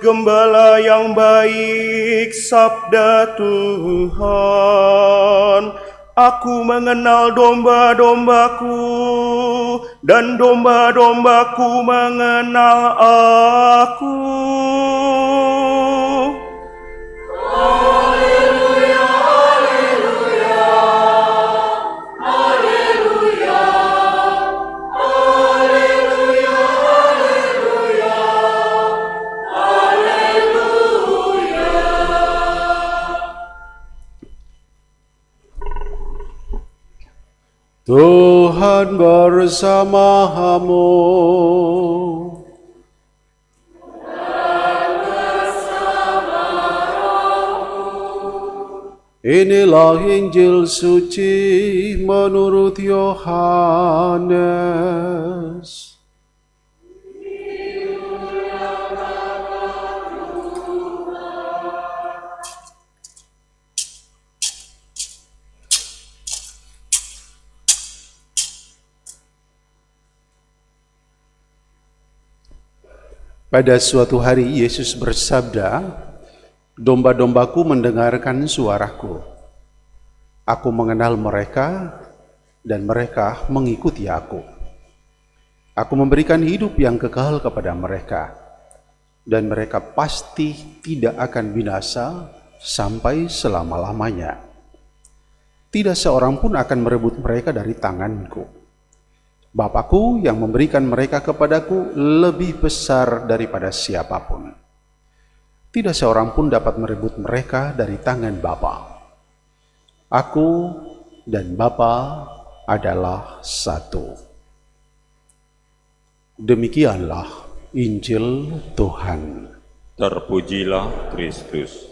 Gembala yang baik, sabda Tuhan. Aku mengenal domba-dombaku, dan domba-dombaku mengenal aku. Haleluya, haleluya, haleluya, haleluya, haleluya, haleluya. Tuhan bersamamu. Inilah Injil suci menurut Yohanes. Pada suatu hari Yesus bersabda, "Domba-dombaku mendengarkan suaraku. Aku mengenal mereka dan mereka mengikuti aku. Aku memberikan hidup yang kekal kepada mereka, dan mereka pasti tidak akan binasa sampai selama-lamanya. Tidak seorang pun akan merebut mereka dari tanganku. Bapakku yang memberikan mereka kepadaku lebih besar daripada siapapun. Tidak seorang pun dapat merebut mereka dari tangan Bapa. Aku dan Bapa adalah satu." Demikianlah Injil Tuhan. Terpujilah Kristus.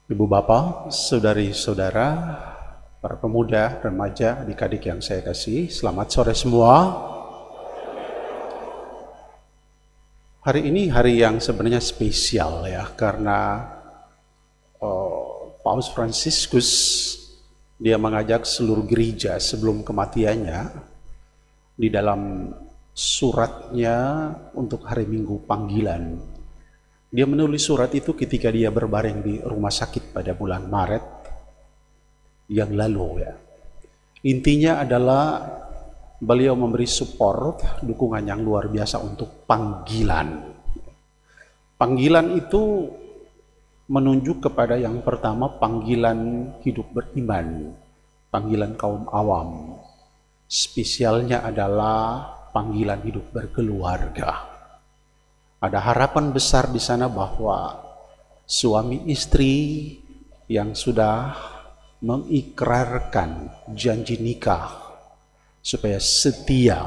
Ibu bapak, saudari-saudara, para pemuda, remaja, adik-adik yang saya kasih, selamat sore semua. Hari ini hari yang sebenarnya spesial ya, karena Paus Fransiskus dia mengajak seluruh gereja sebelum kematiannya di dalam suratnya untuk hari Minggu Panggilan. Dia menulis surat itu ketika dia berbaring di rumah sakit pada bulan Maret yang lalu ya. Intinya adalah beliau memberi support, dukungan yang luar biasa untuk panggilan. Panggilan itu menunjuk kepada yang pertama, panggilan hidup beriman, panggilan kaum awam. Spesialnya adalah panggilan hidup berkeluarga. Ada harapan besar di sana bahwa suami istri yang sudah mengikrarkan janji nikah supaya setia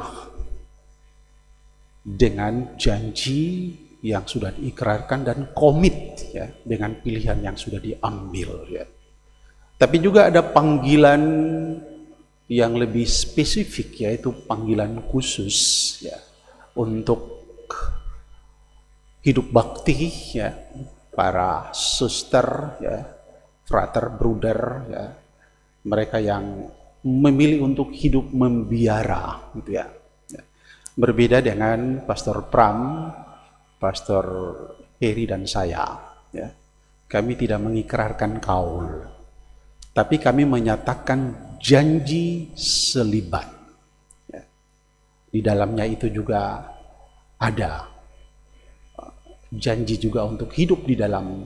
dengan janji yang sudah diikrarkan dan komit ya dengan pilihan yang sudah diambil ya. Tapi juga ada panggilan yang lebih spesifik, yaitu panggilan khusus ya untuk hidup bakti ya, para suster ya, frater, bruder ya, mereka yang memilih untuk hidup membiara gitu ya. Berbeda dengan Pastor Pram, Pastor Heri dan saya ya. Kami tidak mengikrarkan kaul, tapi kami menyatakan janji selibat ya. Di dalamnya itu juga ada janji juga untuk hidup di dalam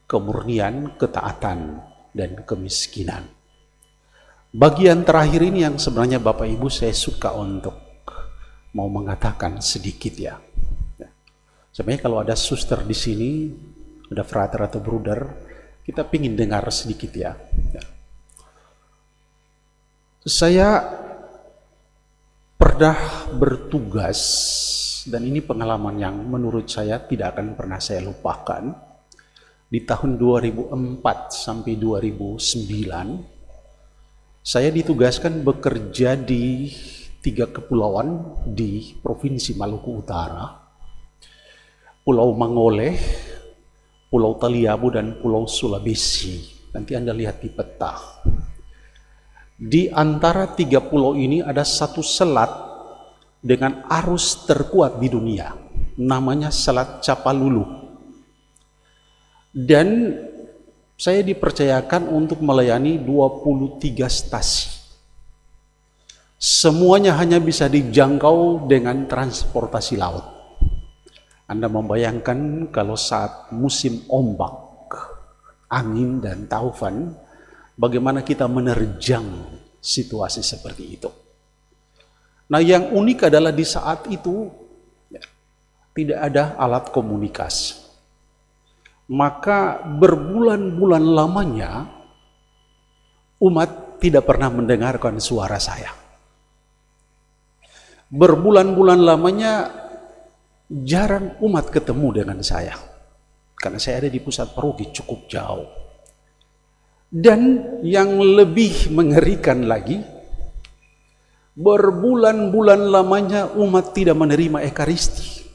kemurnian, ketaatan, dan kemiskinan. Bagian terakhir ini yang sebenarnya Bapak Ibu saya suka untuk mau mengatakan sedikit ya. Sebenarnya kalau ada suster di sini, ada frater atau bruder, kita pingin dengar sedikit ya. Saya pernah bertugas, dan ini pengalaman yang menurut saya tidak akan pernah saya lupakan. Di tahun 2004 sampai 2009, saya ditugaskan bekerja di 3 kepulauan di Provinsi Maluku Utara, Pulau Mangoleh, Pulau Taliabu, dan Pulau Sulawesi. Nanti Anda lihat di peta. Di antara 3 pulau ini ada satu selat dengan arus terkuat di dunia, namanya Selat Capalulu. Dan saya dipercayakan untuk melayani 23 stasi. Semuanya hanya bisa dijangkau dengan transportasi laut. Anda membayangkan kalau saat musim ombak, angin dan taufan, bagaimana kita menerjang situasi seperti itu. Nah, yang unik adalah di saat itu tidak ada alat komunikasi. Maka berbulan-bulan lamanya umat tidak pernah mendengarkan suara saya. Berbulan-bulan lamanya jarang umat ketemu dengan saya, karena saya ada di pusat paroki cukup jauh. Dan yang lebih mengerikan lagi, berbulan-bulan lamanya umat tidak menerima ekaristi.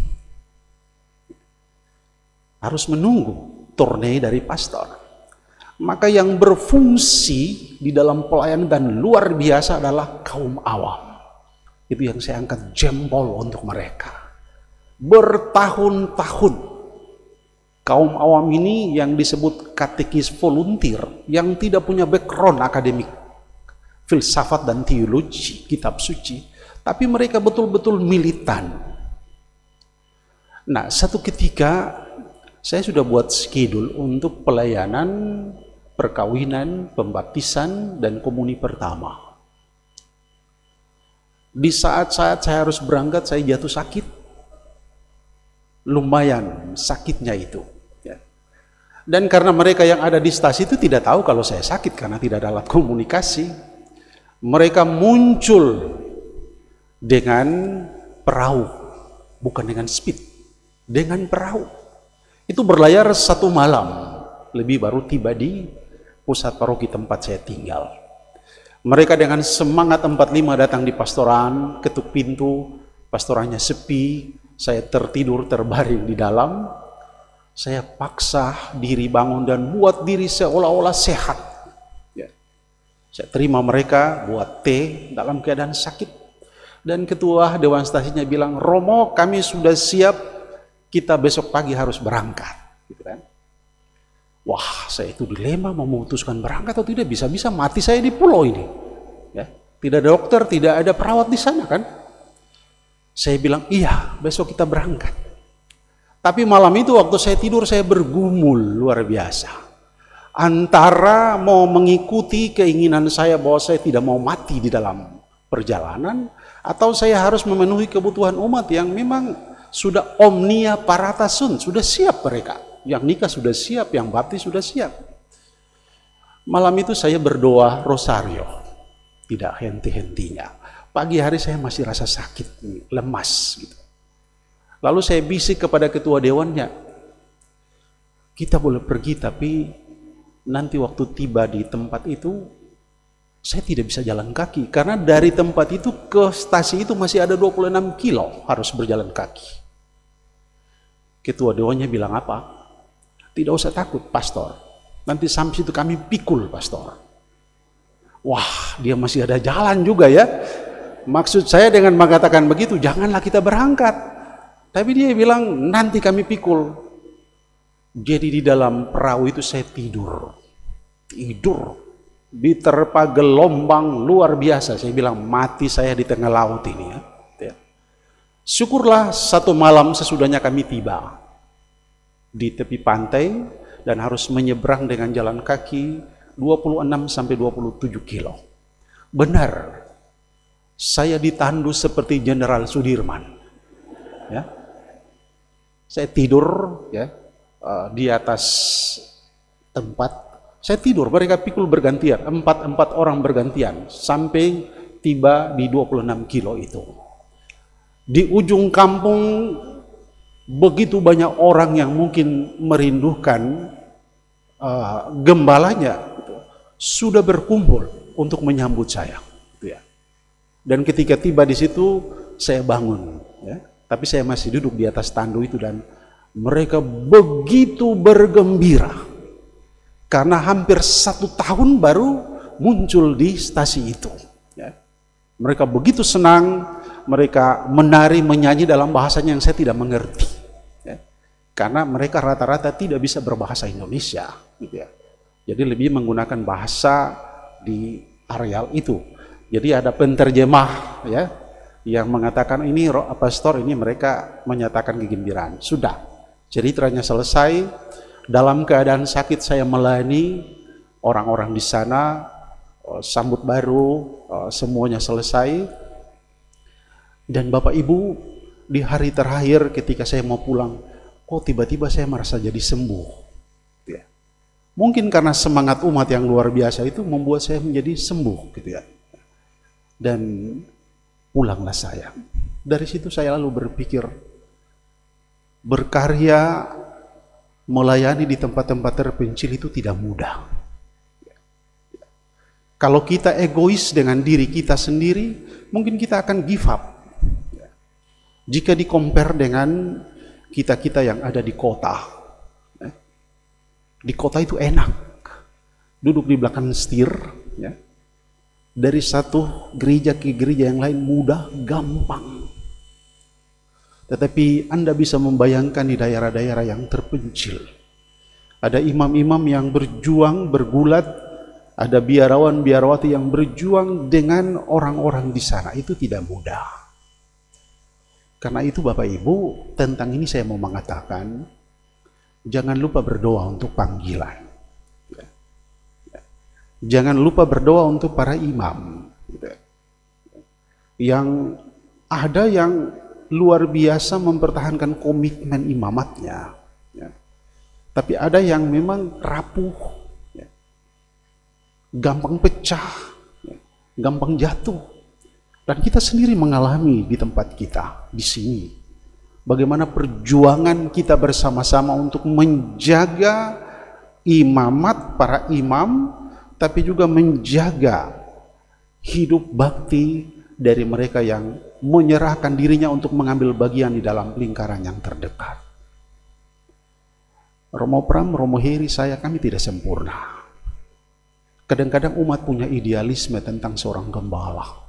Harus menunggu turnei dari pastor. Maka yang berfungsi di dalam pelayanan dan luar biasa adalah kaum awam. Itu yang saya angkat jempol untuk mereka. Bertahun-tahun kaum awam ini yang disebut katekis volunteer, yang tidak punya background akademik filsafat dan teologi kitab suci, tapi mereka betul-betul militan. Nah, satu ketika saya sudah buat schedule untuk pelayanan perkawinan, pembaptisan, dan komuni pertama. Di saat-saat saya harus berangkat, saya jatuh sakit. Lumayan sakitnya itu. Dan karena mereka yang ada di stasi itu tidak tahu kalau saya sakit, karena tidak ada alat komunikasi, mereka muncul dengan perahu, bukan dengan speed, dengan perahu. Itu berlayar 1 malam, lebih baru tiba di pusat paroki tempat saya tinggal. Mereka dengan semangat 45 datang di pastoran, ketuk pintu, pastorannya sepi, saya tertidur terbaring di dalam. Saya paksa diri bangun dan buat diri seolah-olah sehat. Ya. Saya terima mereka, buat teh dalam keadaan sakit. Dan ketua dewan stasinya bilang, "Romo, kami sudah siap, kita besok pagi harus berangkat." Gitu kan. Wah, saya itu dilema mau memutuskan berangkat atau tidak. Bisa-bisa mati saya di pulau ini. Ya, tidak ada dokter, tidak ada perawat di sana kan. Saya bilang, iya, besok kita berangkat. Tapi malam itu waktu saya tidur, saya bergumul luar biasa. Antara mau mengikuti keinginan saya bahwa saya tidak mau mati di dalam perjalanan, atau saya harus memenuhi kebutuhan umat yang memang sudah omnia parata sunt, sudah siap mereka. Yang nikah sudah siap, yang baptis sudah siap. Malam itu saya berdoa rosario, tidak henti-hentinya. Pagi hari saya masih rasa sakit, lemas gitu. Lalu saya bisik kepada ketua dewannya, kita boleh pergi tapi nanti waktu tiba di tempat itu saya tidak bisa jalan kaki, karena dari tempat itu ke stasi itu masih ada 26 kilo harus berjalan kaki. Ketua dewannya bilang apa? Tidak usah takut, pastor. Nanti sampai situ kami pikul, pastor. Wah, dia masih ada jalan juga ya. Maksud saya dengan mengatakan begitu, janganlah kita berangkat. Tapi dia bilang, nanti kami pikul. Jadi di dalam perahu itu saya tidur. Tidur. Diterpa gelombang luar biasa. Saya bilang, mati saya di tengah laut ini ya. Syukurlah 1 malam sesudahnya kami tiba di tepi pantai dan harus menyeberang dengan jalan kaki 26 sampai 27 kilo. Benar, saya ditandu seperti Jenderal Sudirman. Ya, saya tidur ya di atas tempat. Saya tidur, mereka pikul bergantian, 4 orang bergantian sampai tiba di 26 kilo itu. Di ujung kampung begitu banyak orang yang mungkin merindukan gembalanya gitu, sudah berkumpul untuk menyambut saya gitu ya. Dan ketika tiba di situ, saya bangun, ya. Tapi saya masih duduk di atas tandu itu dan mereka begitu bergembira karena hampir 1 tahun baru muncul di stasi itu. Ya. Mereka begitu senang, mereka menari, menyanyi dalam bahasanya yang saya tidak mengerti. Ya. Karena mereka rata-rata tidak bisa berbahasa Indonesia, gitu ya. Jadi lebih menggunakan bahasa di areal itu. Jadi ada penterjemah, ya, yang mengatakan ini pastor, ini mereka menyatakan kegembiraan. Sudah, ceritanya selesai. Dalam keadaan sakit saya melayani orang-orang di sana, sambut baru, semuanya selesai. Dan Bapak Ibu, di hari terakhir ketika saya mau pulang, kok tiba-tiba saya merasa jadi sembuh. Mungkin karena semangat umat yang luar biasa itu membuat saya menjadi sembuh, gitu ya. Dan pulanglah saya. Dari situ saya lalu berpikir, berkarya, melayani di tempat-tempat terpencil itu tidak mudah. Kalau kita egois dengan diri kita sendiri, mungkin kita akan give up. Jika di-compare dengan kita-kita yang ada di kota. Di kota itu enak, duduk di belakang setir, ya. Dari satu gereja ke gereja yang lain mudah, gampang. Tetapi Anda bisa membayangkan di daerah-daerah yang terpencil, ada imam-imam yang berjuang, bergulat, ada biarawan-biarawati yang berjuang dengan orang-orang di sana. Itu tidak mudah. Karena itu Bapak Ibu, tentang ini saya mau mengatakan, jangan lupa berdoa untuk panggilan. Jangan lupa berdoa untuk para imam. Yang ada yang luar biasa mempertahankan komitmen imamatnya. Tapi ada yang memang rapuh, gampang pecah, gampang jatuh. Dan kita sendiri mengalami di tempat kita, di sini. Bagaimana perjuangan kita bersama-sama untuk menjaga imamat para imam, tapi juga menjaga hidup bakti dari mereka yang menyerahkan dirinya untuk mengambil bagian di dalam lingkaran yang terdekat. Romo Pram, Romo Heri, saya, kami tidak sempurna. Kadang-kadang umat punya idealisme tentang seorang gembala.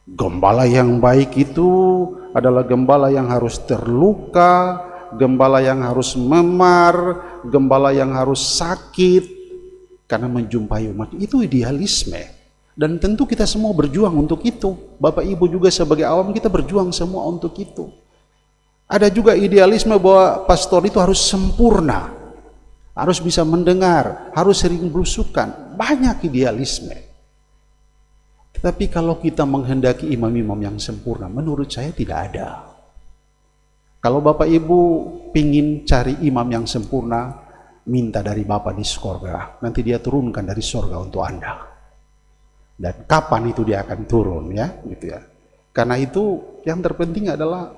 Gembala yang baik itu adalah gembala yang harus terluka, gembala yang harus memar, gembala yang harus sakit karena menjumpai umat. Itu idealisme. Dan tentu kita semua berjuang untuk itu. Bapak Ibu juga sebagai awam kita berjuang semua untuk itu. Ada juga idealisme bahwa pastor itu harus sempurna, harus bisa mendengar, harus sering belusukan. Banyak idealisme. Tetapi kalau kita menghendaki imam-imam yang sempurna, menurut saya tidak ada. Kalau Bapak Ibu pingin cari imam yang sempurna, minta dari Bapa di surga. Nanti dia turunkan dari surga untuk Anda. Dan kapan itu dia akan turun, ya, gitu ya. Karena itu yang terpenting adalah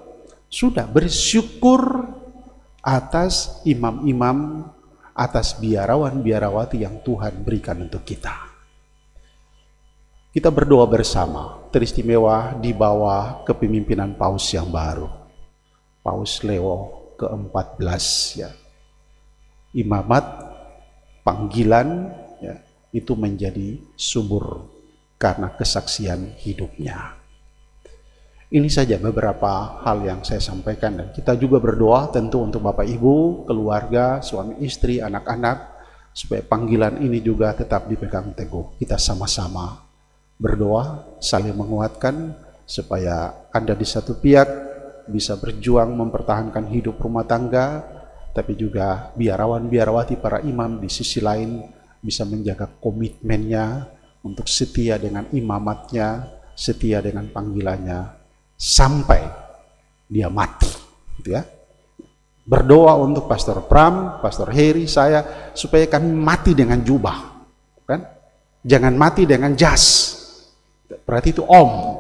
sudah bersyukur atas imam-imam, atas biarawan-biarawati yang Tuhan berikan untuk kita. Kita berdoa bersama, teristimewa di bawah kepemimpinan Paus yang baru, Paus Leo ke-14, ya. Imamat, panggilan, ya, itu menjadi subur karena kesaksian hidupnya. Ini saja beberapa hal yang saya sampaikan, dan kita juga berdoa tentu untuk Bapak Ibu, keluarga, suami istri, anak-anak, supaya panggilan ini juga tetap dipegang teguh. Kita sama-sama berdoa, saling menguatkan, supaya Anda di satu pihak bisa berjuang mempertahankan hidup rumah tangga, tapi juga biarawan-biarawati para imam di sisi lain bisa menjaga komitmennya untuk setia dengan imamatnya, setia dengan panggilannya, sampai dia mati, gitu ya. Berdoa untuk Pastor Pram, Pastor Heri, saya, supaya kami mati dengan jubah, kan? Jangan mati dengan jas. Berarti itu om,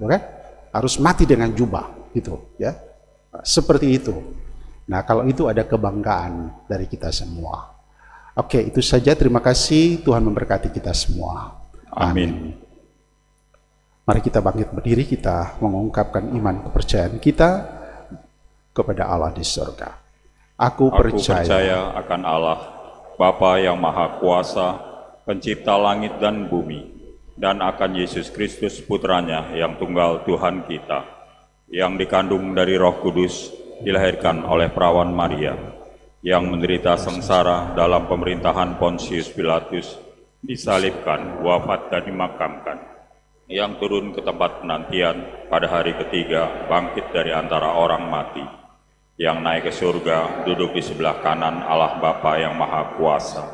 kan? Harus mati dengan jubah, gitu ya. Seperti itu. Nah, kalau itu ada kebanggaan dari kita semua. Oke, itu saja. Terima kasih. Tuhan memberkati kita semua. Amin. Mari kita bangkit berdiri, kita mengungkapkan iman kepercayaan kita kepada Allah di surga. Aku percaya akan Allah, Bapa yang Maha Kuasa, Pencipta langit dan bumi, dan akan Yesus Kristus Putranya yang tunggal Tuhan kita, yang dikandung dari Roh Kudus, dilahirkan oleh perawan Maria, yang menderita sengsara dalam pemerintahan Pontius Pilatus, disalibkan, wafat dan dimakamkan, yang turun ke tempat penantian pada hari ketiga, bangkit dari antara orang mati, yang naik ke surga, duduk di sebelah kanan Allah Bapa yang Maha Kuasa.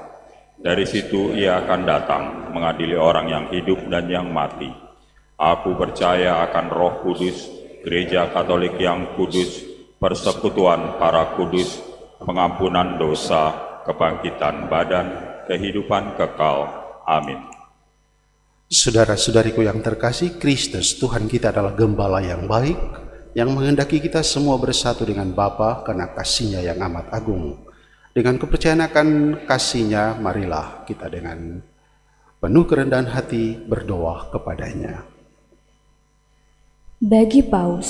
Dari situ ia akan datang mengadili orang yang hidup dan yang mati. Aku percaya akan Roh Kudus, Gereja Katolik yang kudus, persekutuan para kudus, pengampunan dosa, kebangkitan badan, kehidupan kekal. Amin. Saudara-saudariku yang terkasih, Kristus Tuhan kita adalah gembala yang baik, yang menghendaki kita semua bersatu dengan Bapa karena kasih-Nya yang amat agung. Dengan kepercayaan akan kasih-Nya, marilah kita dengan penuh kerendahan hati berdoa kepada-Nya. Bagi Paus,